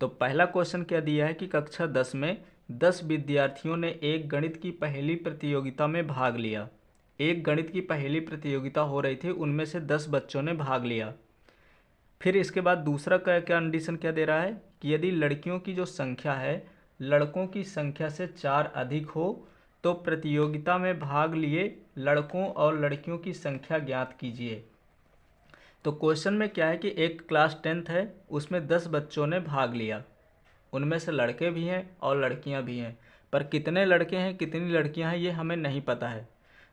तो पहला क्वेश्चन क्या दिया है कि कक्षा 10 में 10 विद्यार्थियों ने एक गणित की पहेली प्रतियोगिता में भाग लिया। एक गणित की पहेली प्रतियोगिता हो रही थी, उनमें से 10 बच्चों ने भाग लिया। फिर इसके बाद दूसरा क्या कंडीशन क्या दे रहा है कि यदि लड़कियों की जो संख्या है लड़कों की संख्या से 4 अधिक हो तो प्रतियोगिता में भाग लिए लड़कों और लड़कियों की संख्या ज्ञात कीजिए। तो क्वेश्चन में क्या है कि एक क्लास 10th है, उसमें 10 बच्चों ने भाग लिया। उनमें से लड़के भी हैं और लड़कियां भी हैं, पर कितने लड़के हैं कितनी लड़कियां हैं ये हमें नहीं पता है।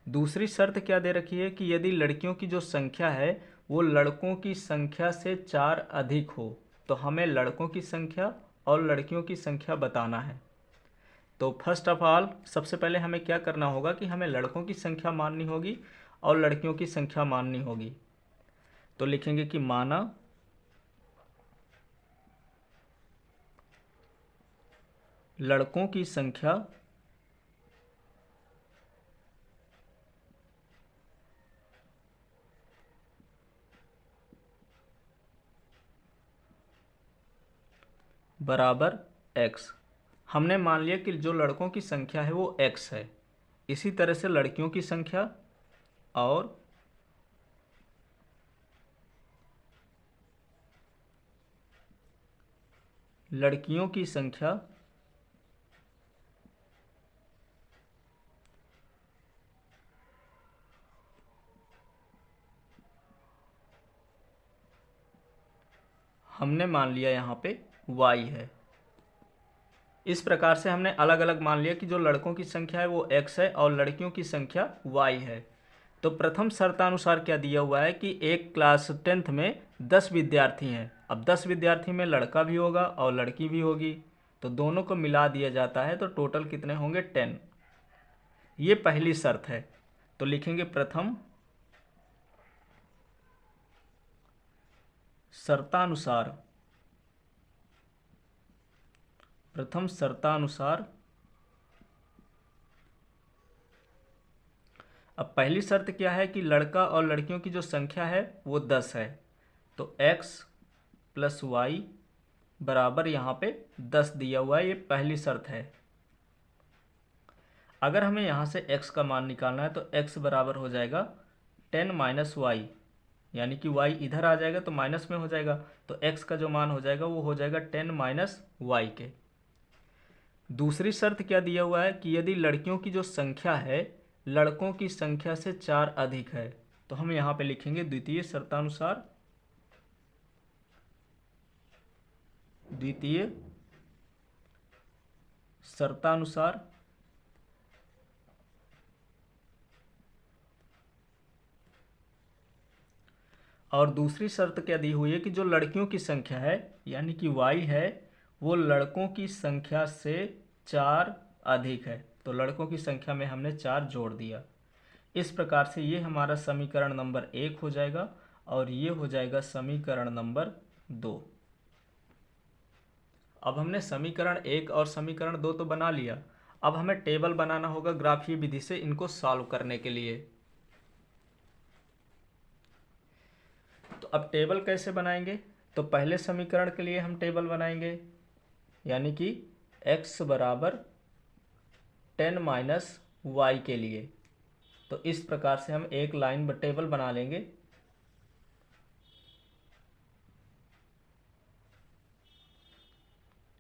दूसरी शर्त क्या दे रखी है कि यदि लड़कियों की जो संख्या है वो लड़कों की संख्या से 4 अधिक हो तो हमें लड़कों की संख्या और लड़कियों की संख्या बताना है। तो फर्स्ट ऑफ ऑल सबसे पहले हमें क्या करना होगा कि हमें लड़कों की संख्या माननी होगी और लड़कियों की संख्या माननी होगी। तो लिखेंगे कि माना लड़कों की संख्या बराबर x। हमने मान लिया कि जो लड़कों की संख्या है वो x है। इसी तरह से लड़कियों की संख्या और लड़कियों की संख्या हमने मान लिया यहाँ पे y है। इस प्रकार से हमने अलग अलग मान लिया कि जो लड़कों की संख्या है वो x है और लड़कियों की संख्या y है। तो प्रथम शर्तानुसार क्या दिया हुआ है कि एक क्लास 10th में 10 विद्यार्थी हैं। अब 10 विद्यार्थी में लड़का भी होगा और लड़की भी होगी, तो दोनों को मिला दिया जाता है तो टोटल कितने होंगे 10। ये पहली शर्त है। तो लिखेंगे प्रथम शर्तानुसार अब पहली शर्त क्या है कि लड़का और लड़कियों की जो संख्या है वो 10 है। तो x प्लस वाई बराबर यहाँ पे 10 दिया हुआ है, ये पहली शर्त है। अगर हमें यहाँ से x का मान निकालना है तो x बराबर हो जाएगा 10 माइनस वाई, यानी कि y इधर आ जाएगा तो माइनस में हो जाएगा, तो x का जो मान हो जाएगा वो हो जाएगा 10 माइनस वाई के। दूसरी शर्त क्या दिया हुआ है कि यदि लड़कियों की जो संख्या है लड़कों की संख्या से 4 अधिक है, तो हम यहाँ पे लिखेंगे द्वितीय शर्तानुसार और दूसरी शर्त क्या दी हुई है कि जो लड़कियों की संख्या है यानी कि y है वो लड़कों की संख्या से 4 अधिक है, तो लड़कों की संख्या में हमने 4 जोड़ दिया। इस प्रकार से ये हमारा समीकरण नंबर 1 हो जाएगा और ये हो जाएगा समीकरण नंबर 2। अब हमने समीकरण 1 और समीकरण 2 तो बना लिया, अब हमें टेबल बनाना होगा ग्राफीय विधि से इनको सॉल्व करने के लिए। तो अब टेबल कैसे बनाएंगे, तो पहले समीकरण के लिए हम टेबल बनाएंगे, यानी कि x बराबर 10 माइनस वाई के लिए। तो इस प्रकार से हम एक लाइन टेबल बना लेंगे।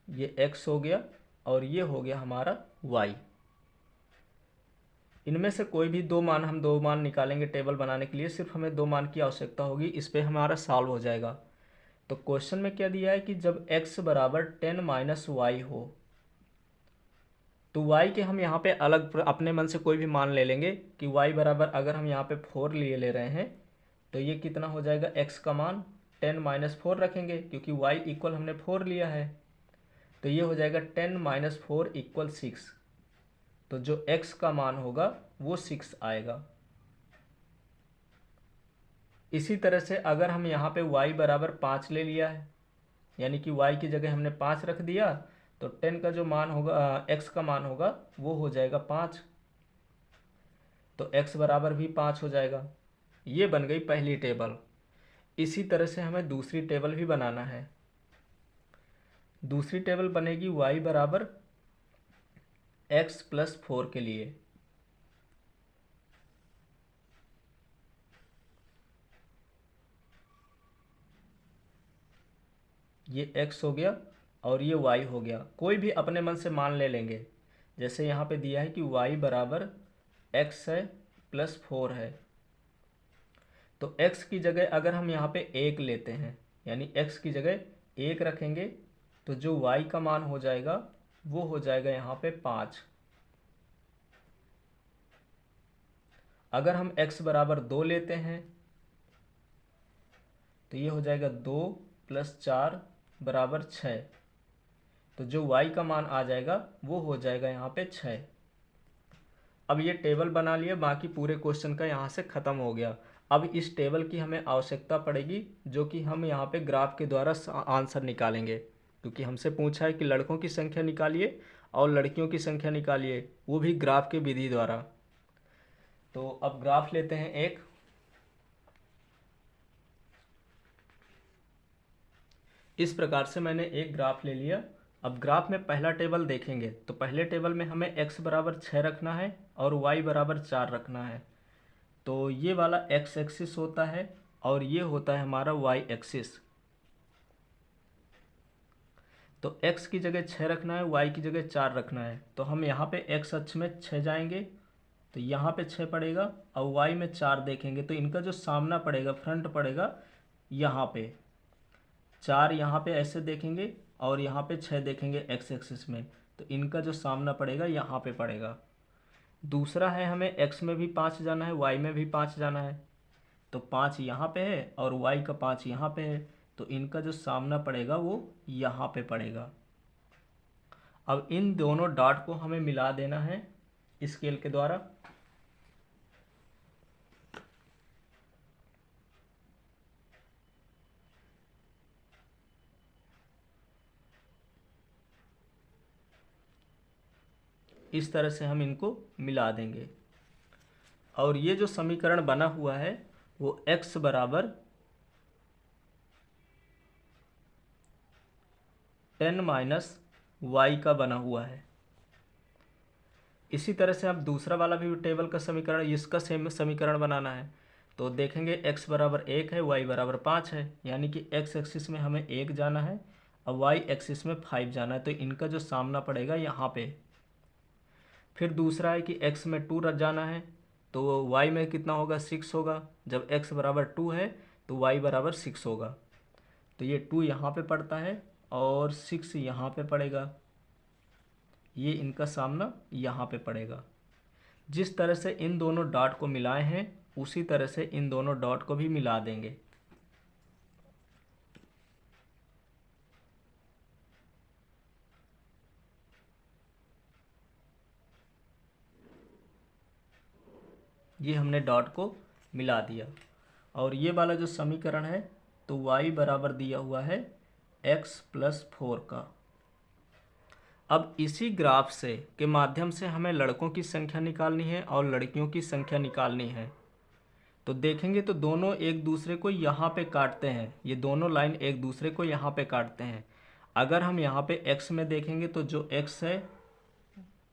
ये x हो गया और ये हो गया हमारा y। इनमें से कोई भी दो मान निकालेंगे टेबल बनाने के लिए, सिर्फ हमें 2 मान की आवश्यकता होगी, इस पे हमारा सॉल्व हो जाएगा। तो क्वेश्चन में क्या दिया है कि जब x बराबर 10 माइनस वाई हो तो y के हम यहाँ पे अलग अपने मन से कोई भी मान ले लेंगे कि y बराबर अगर हम यहाँ पे 4 ले रहे हैं तो ये कितना हो जाएगा, x का मान 10 माइनस 4 रखेंगे क्योंकि y इक्वल हमने 4 लिया है, तो ये हो जाएगा 10 माइनस 4 इक्वल 6। तो जो x का मान होगा वो 6 आएगा। इसी तरह से अगर हम यहाँ पे y बराबर 5 ले लिया है, यानी कि y की जगह हमने 5 रख दिया, तो 10 का जो मान होगा x का मान होगा वो हो जाएगा 5, तो x बराबर भी 5 हो जाएगा। ये बन गई पहली टेबल। इसी तरह से हमें दूसरी टेबल भी बनाना है। दूसरी टेबल बनेगी y बराबर x+4 के लिए। ये x हो गया और ये y हो गया। कोई भी अपने मन से मान ले लेंगे। जैसे यहाँ पे दिया है कि y बराबर x है +4 है, तो x की जगह अगर हम यहाँ पे 1 लेते हैं, यानी x की जगह 1 रखेंगे, तो जो y का मान हो जाएगा वो हो जाएगा यहाँ पे 5। अगर हम x बराबर 2 लेते हैं तो ये हो जाएगा 2 + 4 बराबर 6। तो जो y का मान आ जाएगा वो हो जाएगा यहाँ पे 6। अब ये टेबल बना लिया, बाकी पूरे क्वेश्चन का यहाँ से ख़त्म हो गया। अब इस टेबल की हमें आवश्यकता पड़ेगी, जो कि हम यहाँ पे ग्राफ के द्वारा आंसर निकालेंगे, क्योंकि हमसे पूछा है कि लड़कों की संख्या निकालिए और लड़कियों की संख्या निकालिए, वो भी ग्राफ के विधि द्वारा। तो अब ग्राफ लेते हैं एक। इस प्रकार से मैंने एक ग्राफ ले लिया। अब ग्राफ में पहला टेबल देखेंगे तो पहले टेबल में हमें x बराबर 6 रखना है और y बराबर 4 रखना है। तो ये वाला x एक्सिस होता है और ये होता है हमारा y एक्सिस। तो x की जगह 6 रखना है, y की जगह 4 रखना है। तो हम यहाँ पे x अक्ष में 6 जाएंगे तो यहाँ पे 6 पड़ेगा और y में 4 देखेंगे तो इनका जो सामना पड़ेगा, फ्रंट पड़ेगा यहाँ पे 4, यहाँ पे ऐसे देखेंगे और यहाँ पे 6 देखेंगे x एक्सिस में, तो इनका जो सामना पड़ेगा यहाँ पे पड़ेगा। दूसरा है हमें x में भी 5 जाना है, y में भी 5 जाना है। तो 5 यहाँ पे है और y का 5 यहाँ पे है, तो इनका जो सामना पड़ेगा वो यहाँ पे पड़ेगा। अब इन दोनों डॉट को हमें मिला देना है स्केल के द्वारा। इस तरह से हम इनको मिला देंगे और ये जो समीकरण बना हुआ है वो x बराबर 10 - y का बना हुआ है। इसी तरह से आप दूसरा वाला भी टेबल का समीकरण, इसका सेम समीकरण बनाना है। तो देखेंगे x बराबर 1 है, y बराबर 5 है, यानी कि x एक्सिस में हमें 1 जाना है और y एक्सिस में 5 जाना है, तो इनका जो सामना पड़ेगा यहाँ पे। फिर दूसरा है कि x में 2 रख जाना है, तो y में कितना होगा, 6 होगा। जब x बराबर 2 है तो y बराबर 6 होगा। तो ये 2 यहाँ पे पड़ता है और 6 यहाँ पे पड़ेगा, ये इनका सामना यहाँ पे पड़ेगा। जिस तरह से इन दोनों डॉट को मिलाए हैं उसी तरह से इन दोनों डॉट को भी मिला देंगे। ये हमने डॉट को मिला दिया और ये वाला जो समीकरण है तो y बराबर दिया हुआ है x+4 का। अब इसी ग्राफ से के माध्यम से हमें लड़कों की संख्या निकालनी है और लड़कियों की संख्या निकालनी है। तो देखेंगे तो दोनों एक दूसरे को यहाँ पे काटते हैं, ये दोनों लाइन एक दूसरे को यहाँ पे काटते हैं। अगर हम यहाँ पे x में देखेंगे तो जो x है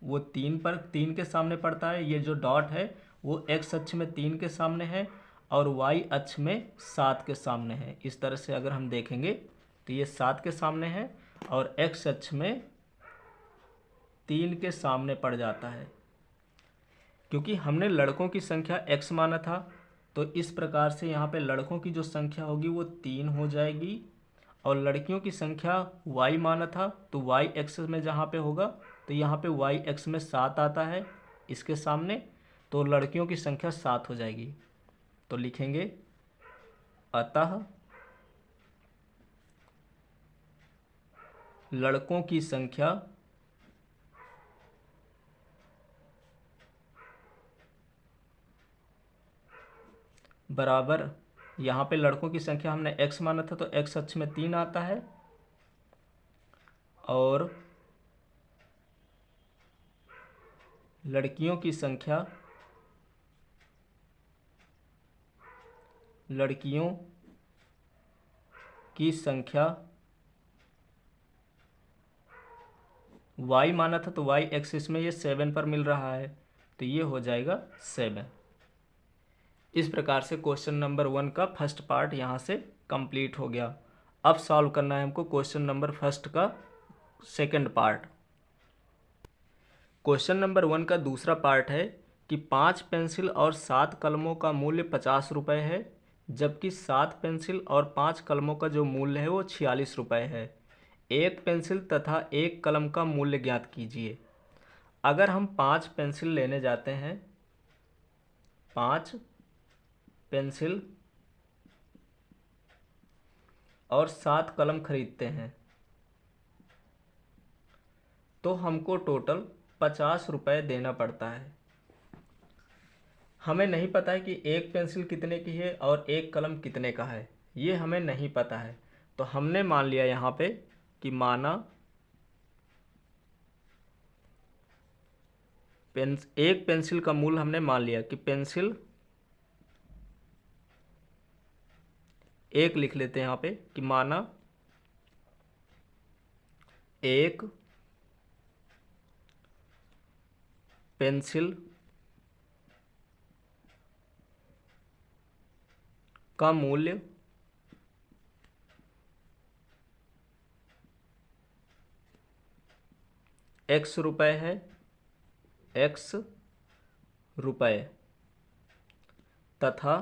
वो 3 के सामने पड़ता है, ये जो डॉट है वो x अक्ष में 3 के सामने है और y अक्ष में 7 के सामने है। इस तरह से अगर हम देखेंगे तो ये 7 के सामने है और x अक्ष में 3 के सामने पड़ जाता है। क्योंकि हमने लड़कों की संख्या x माना था तो इस प्रकार से यहाँ पे लड़कों की जो संख्या होगी वो 3 हो जाएगी और लड़कियों की संख्या y माना था तो y एक्स में जहाँ पे होगा तो यहाँ पे y एक्स में 7 आता है इसके सामने, तो लड़कियों की संख्या 7 हो जाएगी। तो लिखेंगे अतः लड़कों की संख्या बराबर, यहाँ पे लड़कों की संख्या हमने x माना था तो x अक्ष में 3 आता है और लड़कियों की संख्या y माना था तो y एक्सिस में ये 7 पर मिल रहा है, तो ये हो जाएगा 7। इस प्रकार से क्वेश्चन नंबर 1 का फर्स्ट पार्ट यहाँ से कंप्लीट हो गया। अब सॉल्व करना है हमको क्वेश्चन नंबर फर्स्ट का सेकंड पार्ट। क्वेश्चन नंबर 1 का दूसरा पार्ट है कि 5 पेंसिल और 7 कलमों का मूल्य 50 रुपये है, जबकि 7 पेंसिल और 5 कलमों का जो मूल्य है वो 46 रुपये है। एक पेंसिल तथा एक कलम का मूल्य ज्ञात कीजिए। अगर हम 5 पेंसिल लेने जाते हैं, 5 पेंसिल और 7 कलम खरीदते हैं, तो हमको टोटल 50 रुपये देना पड़ता है। हमें नहीं पता है कि एक पेंसिल कितने की है और एक कलम कितने का है, ये हमें नहीं पता है। तो हमने मान लिया यहाँ पे कि माना एक पेंसिल का मूल्य हमने मान लिया कि पेंसिल एक लिख लेते हैं यहाँ पे कि माना एक पेंसिल का मूल्य x रुपये है, x रुपये, तथा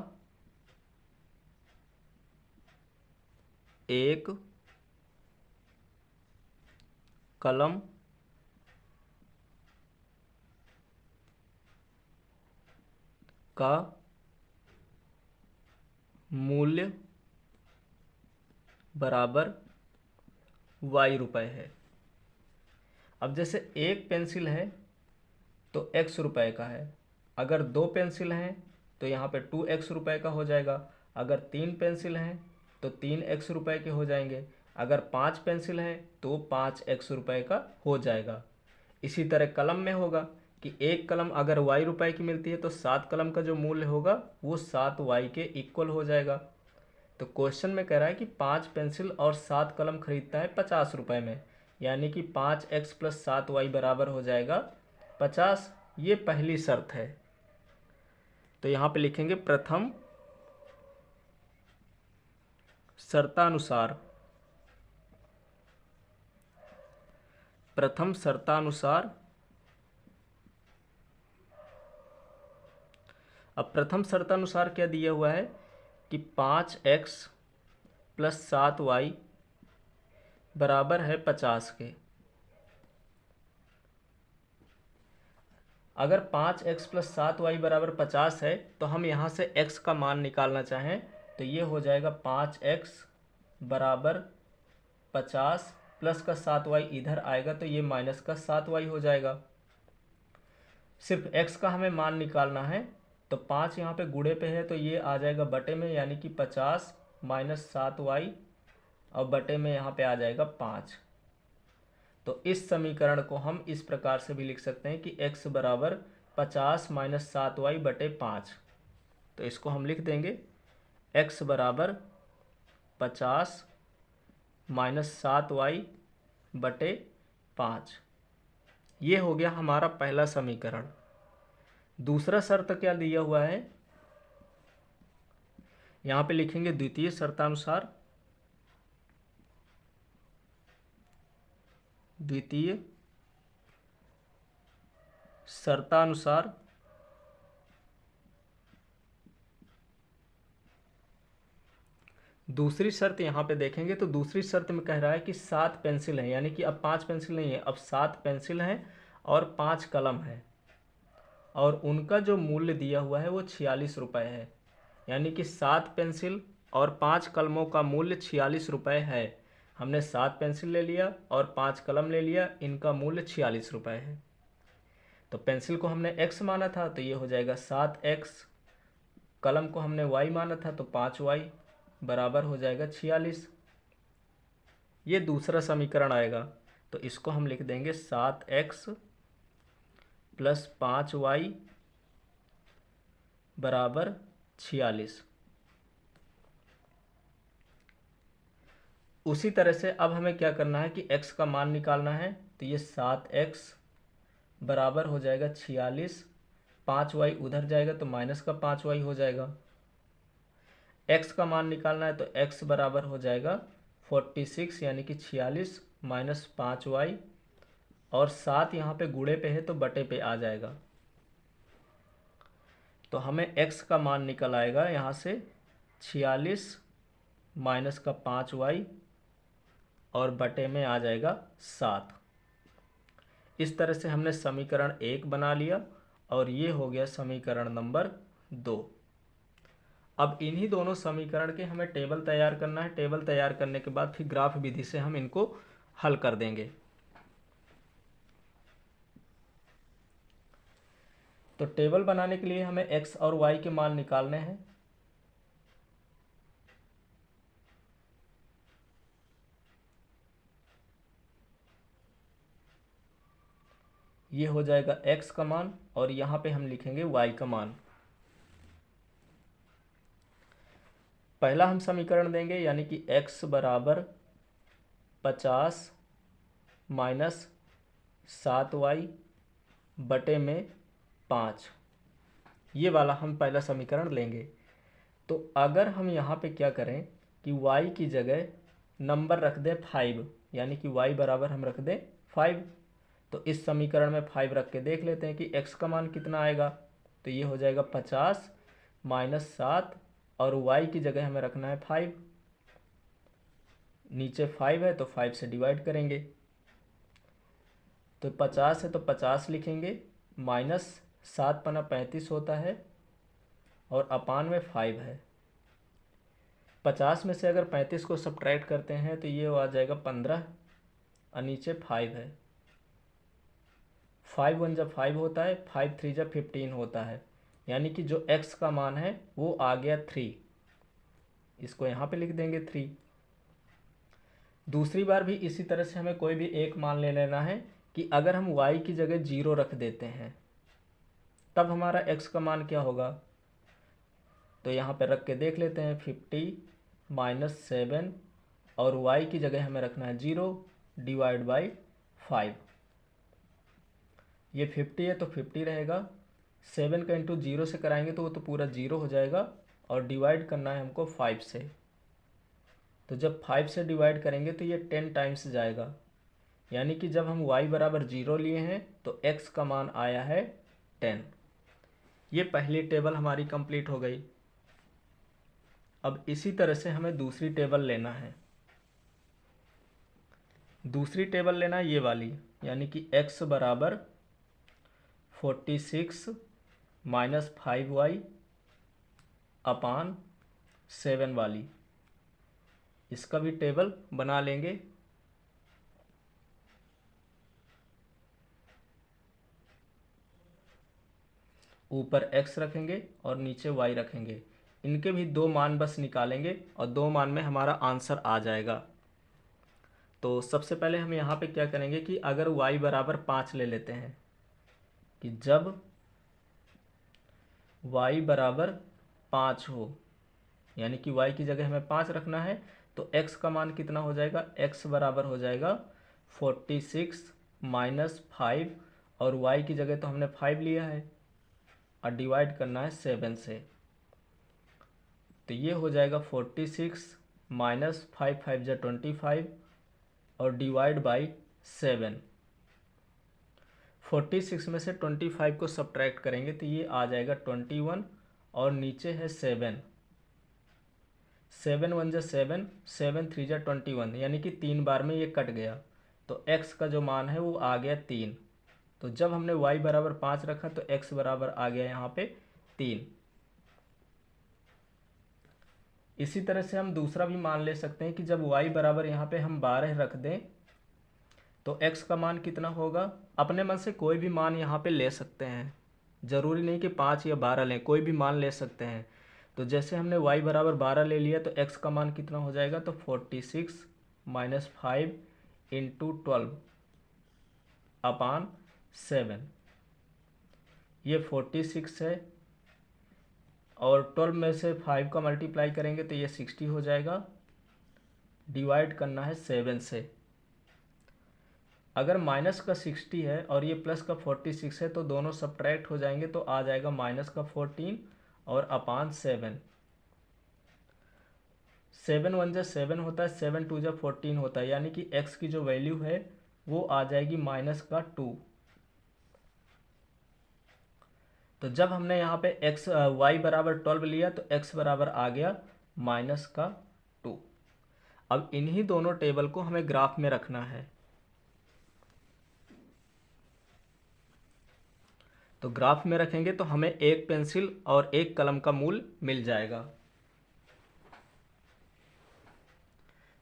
एक कलम का मूल्य बराबर y रुपये है। अब जैसे एक पेंसिल है तो x रुपये का है, अगर 2 पेंसिल हैं तो यहाँ पे 2x रुपये का हो जाएगा, अगर 3 पेंसिल हैं तो 3x रुपये के हो जाएंगे, अगर 5 पेंसिल हैं तो 5x रुपये का हो जाएगा। इसी तरह कलम में होगा कि एक कलम अगर y रुपये की मिलती है तो 7 कलम का जो मूल्य होगा वो 7y के इक्वल हो जाएगा। तो क्वेश्चन में कह रहा है कि 5 पेंसिल और 7 कलम खरीदता है 50 रुपये में, यानी कि 5x + 7y बराबर हो जाएगा 50। ये पहली शर्त है। तो यहाँ पे लिखेंगे प्रथम शर्तानुसार, प्रथम शर्तानुसार। अब प्रथम शर्तानुसार क्या दिया हुआ है कि 5x + 7y बराबर है 50 के। अगर 5x + 7y बराबर 50 है तो हम यहाँ से x का मान निकालना चाहें तो ये हो जाएगा 5x बराबर 50 प्लस का 7y इधर आएगा तो ये माइनस का 7y हो जाएगा। सिर्फ x का हमें मान निकालना है, तो 5 यहाँ पे गुणे पे है तो ये आ जाएगा बटे में, यानी कि 50 - 7y और बटे में यहाँ पे आ जाएगा 5। तो इस समीकरण को हम इस प्रकार से भी लिख सकते हैं कि x बराबर 50 - 7y बटे 5। तो इसको हम लिख देंगे x बराबर 50 - 7y बटे 5। ये हो गया हमारा पहला समीकरण। दूसरा शर्त क्या दिया हुआ है, यहाँ पे लिखेंगे द्वितीय शर्तानुसार, द्वितीय शर्तानुसार दूसरी शर्त यहाँ पे देखेंगे तो दूसरी शर्त में कह रहा है कि 7 पेंसिल हैं, यानी कि अब 5 पेंसिल नहीं है, अब 7 पेंसिल हैं और 5 कलम है, और उनका जो मूल्य दिया हुआ है वो 46 रुपये है। यानी कि 7 पेंसिल और 5 कलमों का मूल्य 46 रुपये है। हमने 7 पेंसिल ले लिया और 5 कलम ले लिया, इनका मूल्य 46 रुपये है। तो पेंसिल को हमने x माना था तो ये हो जाएगा 7x, कलम को हमने y माना था तो 5y बराबर हो जाएगा 46। ये दूसरा समीकरण आएगा, तो इसको हम लिख देंगे 7x + 5y बराबर 46। उसी तरह से अब हमें क्या करना है कि x का मान निकालना है, तो ये 7x बराबर हो जाएगा 46, 5y उधर जाएगा तो माइनस का 5y हो जाएगा। x का मान निकालना है तो x बराबर हो जाएगा 46 यानी कि 46 माइनस 5y, और 7 यहाँ पे गुणे पे है तो बटे पे आ जाएगा। तो हमें x का मान निकल आएगा यहाँ से 46 माइनस का 5y और बटे में आ जाएगा 7। इस तरह से हमने समीकरण 1 बना लिया और ये हो गया समीकरण नंबर 2। अब इन्हीं दोनों समीकरण के हमें टेबल तैयार करना है। टेबल तैयार करने के बाद फिर ग्राफ विधि से हम इनको हल कर देंगे। तो टेबल बनाने के लिए हमें x और y के मान निकालने हैं। ये हो जाएगा x का मान और यहाँ पे हम लिखेंगे y का मान। पहला हम समीकरण देंगे यानी कि x बराबर 50 माइनस 7y बटे में 5, ये वाला हम पहला समीकरण लेंगे। तो अगर हम यहाँ पे क्या करें कि y की जगह नंबर रख दें 5, यानी कि y बराबर हम रख दें 5, तो इस समीकरण में 5 रख के देख लेते हैं कि x का मान कितना आएगा। तो ये हो जाएगा 50 माइनस 7 और y की जगह हमें रखना है 5, नीचे 5 है तो 5 से डिवाइड करेंगे। तो 50 है तो 50 लिखेंगे, माइनस 7 पना 35 होता है और अपान में 5 है। 50 में से अगर 35 को सब्ट्रैक्ट करते हैं तो ये आ जाएगा 15 और नीचे 5 है। 5 1 जब 5 होता है, 5 3 जब 15 होता है, यानी कि जो x का मान है वो आ गया 3। इसको यहाँ पे लिख देंगे 3। दूसरी बार भी इसी तरह से हमें कोई भी एक मान ले लेना है कि अगर हम y की जगह 0 रख देते हैं तब हमारा x का मान क्या होगा। तो यहाँ पे रख के देख लेते हैं 50 माइनस 7 और y की जगह हमें रखना है 0 डिवाइड बाई 5। ये 50 है तो 50 रहेगा, 7 का इंटू 0 से कराएंगे तो वो तो पूरा 0 हो जाएगा और डिवाइड करना है हमको 5 से। तो जब 5 से डिवाइड करेंगे तो ये 10 टाइम्स जाएगा, यानी कि जब हम y बराबर 0 लिए हैं तो x का मान आया है 10। ये पहली टेबल हमारी कंप्लीट हो गई। अब इसी तरह से हमें दूसरी टेबल लेना है। दूसरी टेबल लेना है ये वाली, यानी कि x बराबर 46 माइनस 5y अपान 7 वाली। इसका भी टेबल बना लेंगे। ऊपर x रखेंगे और नीचे y रखेंगे। इनके भी दो मान बस निकालेंगे और दो मान में हमारा आंसर आ जाएगा। तो सबसे पहले हम यहाँ पे क्या करेंगे कि अगर y बराबर 5 ले लेते हैं, कि जब y बराबर 5 हो, यानी कि y की जगह हमें 5 रखना है, तो x का मान कितना हो जाएगा। x बराबर हो जाएगा 46 माइनस 5 और y की जगह तो हमने 5 लिया है और डिवाइड करना है 7 से। तो ये हो जाएगा 46 माइनस 5 5 जा 25 और डिवाइड बाई 7। 46 में से 25 को सब्ट्रैक्ट करेंगे तो ये आ जाएगा 21 और नीचे है 7। 7 1 जा 7, 7 3 जा 21, यानी कि 3 बार में ये कट गया। तो x का जो मान है वो आ गया 3। तो जब हमने y बराबर 5 रखा तो x बराबर आ गया यहाँ पे 3। इसी तरह से हम दूसरा भी मान ले सकते हैं कि जब y बराबर यहाँ पे हम 12 रख दें तो x का मान कितना होगा। अपने मन से कोई भी मान यहाँ पे ले सकते हैं, ज़रूरी नहीं कि 5 या 12 लें, कोई भी मान ले सकते हैं। तो जैसे हमने y बराबर 12 ले लिया तो x का मान कितना हो जाएगा। तो 46 माइनस 5 इंटू 12 अपान 7। ये 46 है और 12 में से 5 का मल्टीप्लाई करेंगे तो ये 60 हो जाएगा। डिवाइड करना है 7 से। अगर माइनस का 60 है और ये प्लस का 46 है तो दोनों सब्ट्रैक्ट हो जाएंगे, तो आ जाएगा माइनस का 14 और अपान 7। 7 1 जा 7 होता है, 7 2 जा 14 होता है, यानी कि x की जो वैल्यू है वो आ जाएगी माइनस का 2। तो जब हमने यहाँ पे y बराबर 12 लिया तो x बराबर आ गया माइनस का 2। अब इन्हीं दोनों टेबल को हमें ग्राफ में रखना है। तो ग्राफ में रखेंगे तो हमें एक पेंसिल और एक कलम का मूल मिल जाएगा।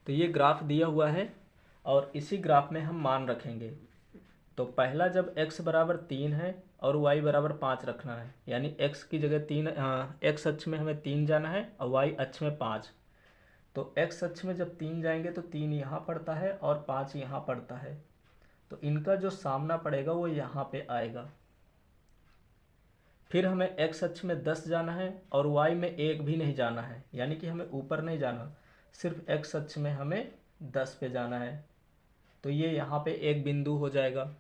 तो ये ग्राफ दिया हुआ है और इसी ग्राफ में हम मान रखेंगे। तो पहला जब x बराबर 3 है और y बराबर 5 रखना है, यानी x की जगह 3, x अक्ष में हमें 3 जाना है और y अक्ष में 5। तो x अक्ष में जब 3 जाएंगे तो 3 यहाँ पड़ता है और 5 यहाँ पड़ता है, तो इनका जो सामना पड़ेगा वो यहाँ पे आएगा। फिर हमें x अक्ष में 10 जाना है और y में 1 भी नहीं जाना है, यानी कि हमें ऊपर नहीं जाना, सिर्फ x अक्ष में हमें 10 पे जाना है। तो ये यहाँ पे एक बिंदु हो जाएगा।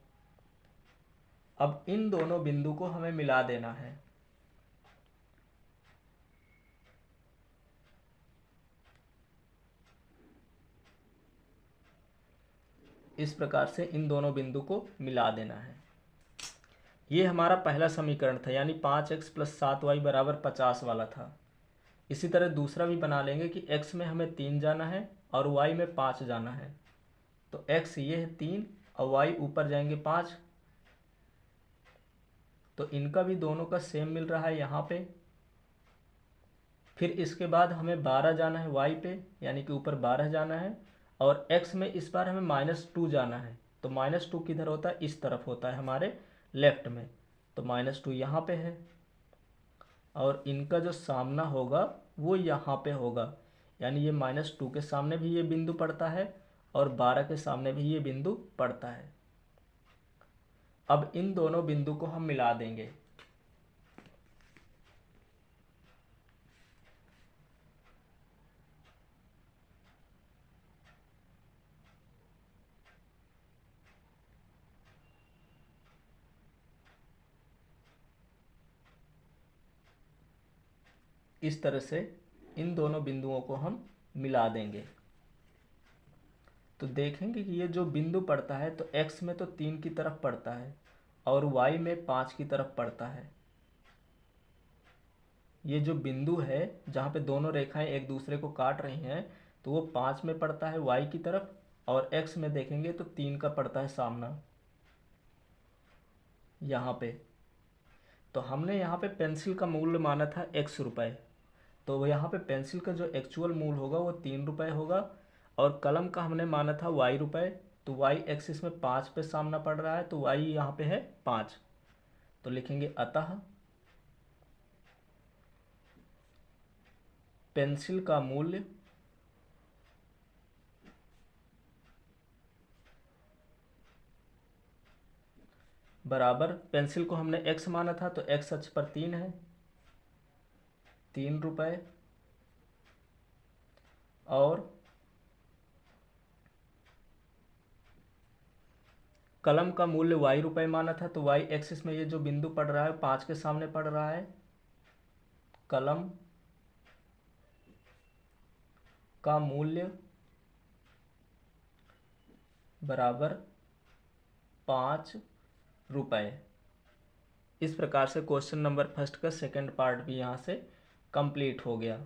अब इन दोनों बिंदु को हमें मिला देना है। इस प्रकार से इन दोनों बिंदु को मिला देना है। ये हमारा पहला समीकरण था, यानी 5x + 7y बराबर 50 वाला था। इसी तरह दूसरा भी बना लेंगे कि x में हमें 3 जाना है और y में 5 जाना है। तो x ये है 3 और y ऊपर जाएंगे 5, तो इनका भी दोनों का सेम मिल रहा है यहाँ पे। फिर इसके बाद हमें 12 जाना है y पे, यानी कि ऊपर 12 जाना है, और x में इस बार हमें -2 जाना है। तो -2 किधर होता है? इस तरफ होता है, हमारे लेफ्ट में। तो -2 यहाँ पे है और इनका जो सामना होगा वो यहाँ पे होगा, यानी ये -2 के सामने भी ये बिंदु पड़ता है और 12 के सामने भी ये बिंदु पड़ता है। अब इन दोनों बिंदु को हम मिला देंगे। इस तरह से इन दोनों बिंदुओं को हम मिला देंगे। तो देखेंगे कि ये जो बिंदु पड़ता है तो x में तो 3 की तरफ पड़ता है और y में 5 की तरफ पड़ता है। ये जो बिंदु है जहाँ पे दोनों रेखाएं एक दूसरे को काट रही हैं, तो वो 5 में पड़ता है y की तरफ, और x में देखेंगे तो 3 का पड़ता है सामना यहाँ पे। तो हमने यहाँ पे पेंसिल का मूल्य माना था x रुपये, तो यहाँ पे पेंसिल का जो एक्चुअल मूल्य होगा वो 3 रुपये होगा, और कलम का हमने माना था y रुपये। तो y एक्सिस में 5 पे सामना पड़ रहा है, तो y यहाँ पे है 5। तो लिखेंगे अतः पेंसिल का मूल्य बराबर, पेंसिल को हमने x माना था तो x अक्ष पर 3 है, 3 रुपये, और कलम का मूल्य y रुपये माना था, तो y एक्सिस में ये जो बिंदु पड़ रहा है 5 के सामने पड़ रहा है, कलम का मूल्य बराबर 5 रुपये। इस प्रकार से क्वेश्चन नंबर फर्स्ट का सेकंड पार्ट भी यहाँ से कंप्लीट हो गया।